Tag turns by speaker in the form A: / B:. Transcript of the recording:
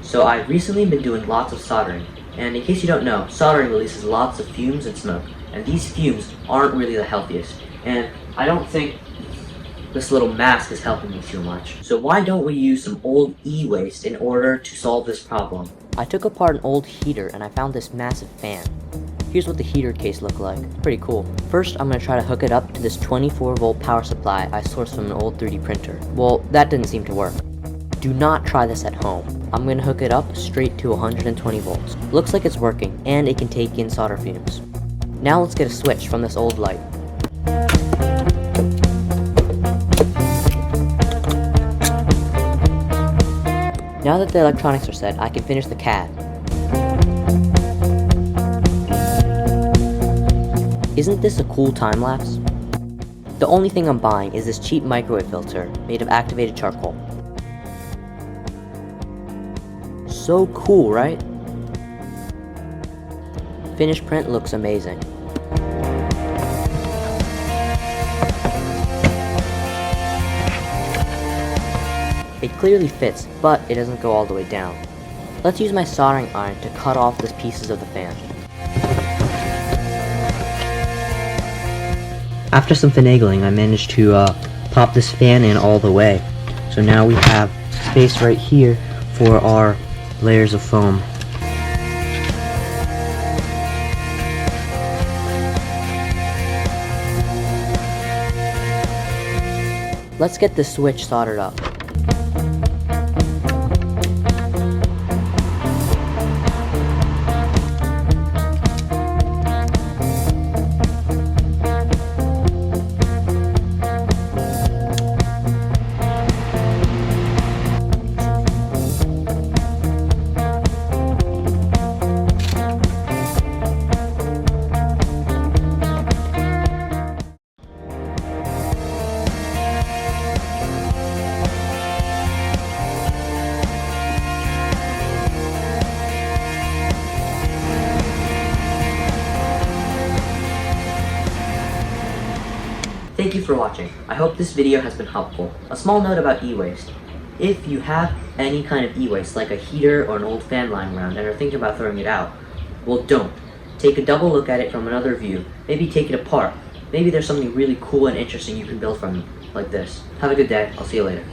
A: So I've recently been doing lots of soldering, and in case you don't know, soldering releases lots of fumes and smoke, and these fumes aren't really the healthiest, and I don't think this little mask is helping me too much. So why don't we use some old e-waste in order to solve this problem? I took apart an old heater and I found this massive fan. Here's what the heater case looked like. It's pretty cool. First, I'm going to try to hook it up to this 24-volt power supply I sourced from an old 3D printer. Well, that didn't seem to work. Do not try this at home. I'm going to hook it up straight to 120 volts. Looks like it's working, and it can take in solder fumes. Now let's get a switch from this old light. Now that the electronics are set, I can finish the CAD. Isn't this a cool time-lapse? The only thing I'm buying is this cheap microwave filter made of activated charcoal. So cool, right? Finished print looks amazing. It clearly fits, but it doesn't go all the way down. Let's use my soldering iron to cut off the pieces of the fan. After some finagling, I managed to pop this fan in all the way. So now we have space right here for our layers of foam. Let's get the switch soldered up. Thank you for watching. I hope this video has been helpful. A small note about e-waste. If you have any kind of e-waste, like a heater or an old fan lying around and are thinking about throwing it out, well, don't. Take a double look at it from another view. Maybe take it apart. Maybe there's something really cool and interesting you can build from it, like this. Have a good day. I'll see you later.